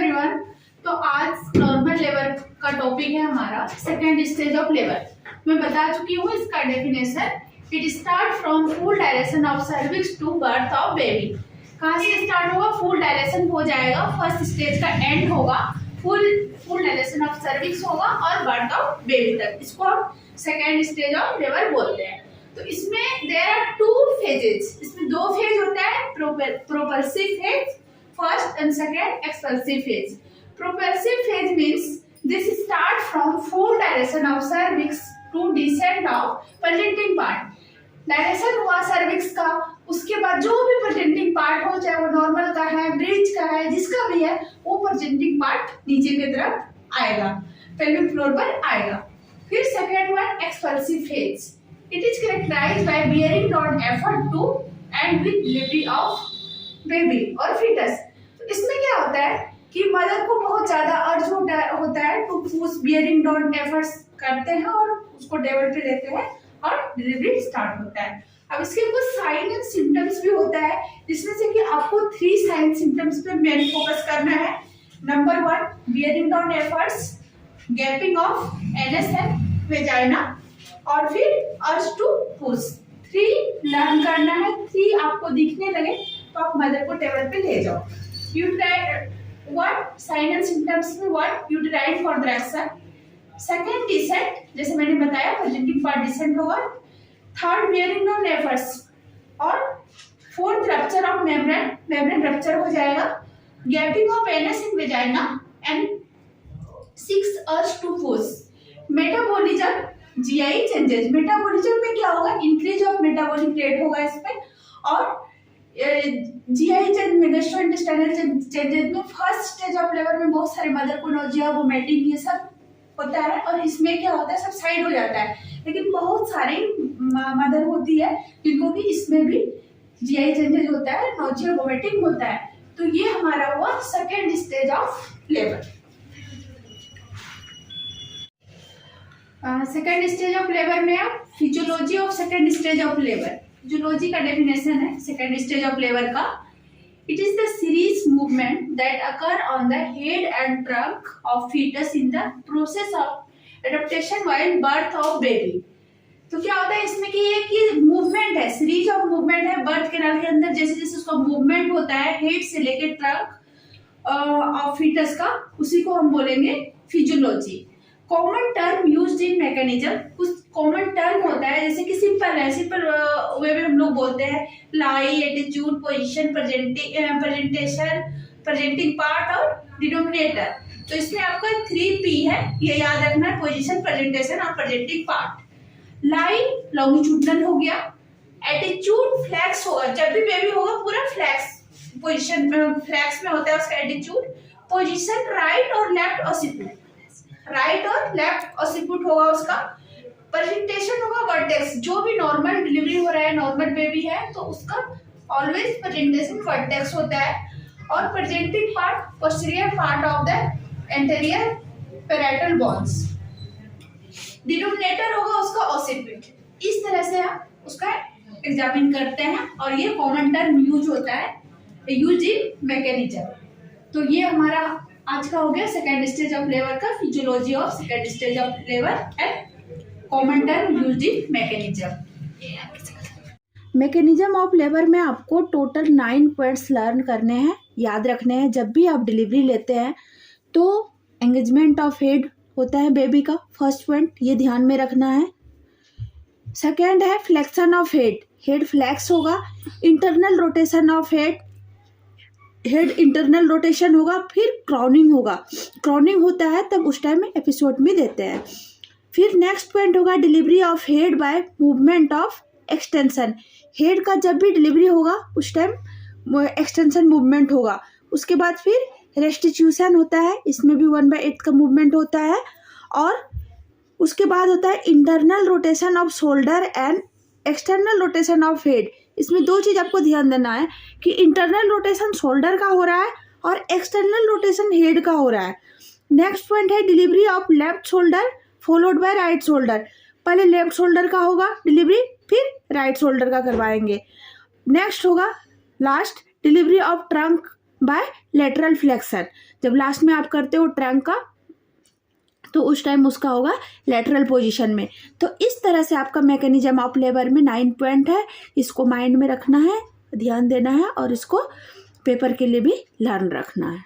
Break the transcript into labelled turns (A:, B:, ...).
A: Everyone. तो आज normal labour का टॉपिक है हमारा सेकेंड स्टेज ऑफ लेबर। मैं बता चुकी हूँ इसका definition. It start from full direction of cervix to birth of baby. कहाँ से स्टार्ट होगा? फुल डायरेक्शन हो जाएगा, फर्स्ट स्टेज का एंड होगा, फुल डायरेक्शन ऑफ सर्विक्स होगा और बर्थ ऑफ बेबी तक। इसको हम सेकेंड स्टेज ऑफ लेबर बोलते हैं। तो इसमें देयर आर टू फेजेस। इसमें दो फेज होता है, propulsive phase first and second expulsive phase. Propulsive phase means this start from full direction of cervix to descent of presenting part. Direction हुआ cervix का, उसके बाद जो भी प्रेजेंटिंग पार्ट हो, चाहे वो नॉर्मल का है, ब्रिज का है, जिसका भी है, वो प्रेजेंटिंग पार्ट नीचे की तरफ आएगा, पेल्विक फ्लोर पर आएगा। फिर second one expulsive phase. It is characterized by bearing not effort to end with delivery of baby और फीटस। तो इसमें क्या होता है कि मदर को बहुत ज्यादा अर्ज होता है तो उस बियरिंग डाउन एफर्ट्स करते हैं और उसको टेबल पे लेते हैं और डिलीवरी स्टार्ट होता है। अब इसके कुछ साइन एंड सिम्टम्स भी होता है, जिसमें से कि आपको 3 साइन सिम्टम्स पे मेन फोकस करना है। Number 1 bearing down efforts, gapping of anus and vagina और फिर अर्ज टू पुश। 3 लर्न करना है। 3 आपको दिखने लगे तो आप मदर को टेबल पे ले जाओ। What sign and symptoms में what uterine contraction, second descent, जैसे मैंने बताया presenting part descent होगा, third bearing down efforts और fourth rupture of membrane rupture हो जाएगा, gapping of anus in vagina and 6 urge to push। Metabolism, GI changes। Metabolism में क्या होगा? Increase of metabolic rate होगा इसमें। और जीआई चेंज में, गैस्ट्रोइंटेस्टाइनल चेंजेस में फर्स्ट स्टेज ऑफ लेबर में बहुत सारे मदर को नोजिया, वोमिटिंग, ये सब होता है और इसमें क्या होता है, सब साइड हो जाता है। लेकिन बहुत सारी मदर होती है जिनको भी इसमें भी जीआई चेंजेस होता है, नोजिया, वोमिटिंग होता है। तो ये हमारा हुआ second stage of labour. Second stage of labour में आप physiology of second stage of labour, physiology का डेफिनेशन है सेकेंड स्टेज ऑफ लेबर का। It is the series movement that occur on the head and trunk of foetus in the process of adaptation while birth of baby. तो क्या होता है इसमें कि ये कि मूवमेंट है, सीरीज ऑफ मूवमेंट है बर्थ कैनाल के अंदर। जैसे जैसे उसका मूवमेंट होता है हेड से लेकर ट्रंक ऑफ फीटस का, उसी को हम बोलेंगे physiology. Common term used in mechanism, कुछ कॉमन टर्म होता है जैसे कि सिंपल वे में हम लोग बोलते हैं lie, attitude, position, presentation, presenting part और डिनोमिनेटर। तो इसमें आपका 3P है, ये याद रखना है, पोजीशन, प्रेजेंटेशन और प्रेजेंटिंग पार्ट। लाई लॉन्गिट्यूडनल हो गया, एटीट्यूड फ्लैक्स होगा, जब भी बेबी होगा पूरा फ्लैक्स पोजीशन फ्लैक्स में होता है उसका एटीट्यूड। पोजीशन राइट और लेफ्ट ऑसिपिट, राइट और लेफ्ट ऑसिपिट होगा उसका। प्रेजेंटेशन होगा वर्टेक्स, जो भी नॉर्मल डिलीवरी हो रहा है, नॉर्मल बेबी है तो उसका ऑलवेज प्रेजेंटेशन वर्टेक्स होता है। और presenting part posterior part of the anterior parietal bones. Denominator होगा उसका ऑसिपिट। इस तरह से आप उसका एग्जामिन करते हैं और ये कॉमन टर्म यूज होता है, यूज इन मैकेनिज्म। तो ये हमारा आज का हो गया सेकेंड स्टेज ऑफ लेबर का, physiology of second stage of labour and common term used in mechanism.
B: Mechanism of labour में आपको टोटल 9 पॉइंट्स लर्न करने हैं, याद रखने हैं। जब भी आप डिलीवरी लेते हैं तो एंगेजमेंट ऑफ हेड होता है बेबी का, फर्स्ट पॉइंट ये ध्यान में रखना है। सेकेंड है flexion of head, head flex होगा। Internal rotation of head, head internal rotation होगा। फिर क्राउनिंग होगा, क्राउनिंग होता है तब उस टाइम में एपिसोड में देते हैं। फिर नेक्स्ट पॉइंट होगा delivery of head by movement of extension. Head का जब भी डिलीवरी होगा उस टाइम एक्सटेंशन मूवमेंट होगा। उसके बाद फिर रेस्टिट्यूशन होता है, इसमें भी 1/8 का मूवमेंट होता है। और उसके बाद होता है internal rotation off shoulder and external rotation of head. इसमें 2 चीज़ आपको ध्यान देना है कि इंटरनल रोटेशन शोल्डर का हो रहा है और एक्सटर्नल रोटेशन हेड का हो रहा है। नेक्स्ट पॉइंट है delivery of left shoulder followed by right shoulder. पहले लेफ्ट शोल्डर का होगा डिलीवरी, फिर राइट शोल्डर का करवाएंगे। नेक्स्ट होगा last delivery of trunk by lateral flexion. जब लास्ट में आप करते हो ट्रंक का तो उस टाइम उसका होगा लेटरल पोजीशन में। तो इस तरह से आपका मैकेनिज्म ऑफ लेबर में 9 पॉइंट है, इसको माइंड में रखना है, ध्यान देना है और इसको पेपर के लिए भी लर्न रखना है।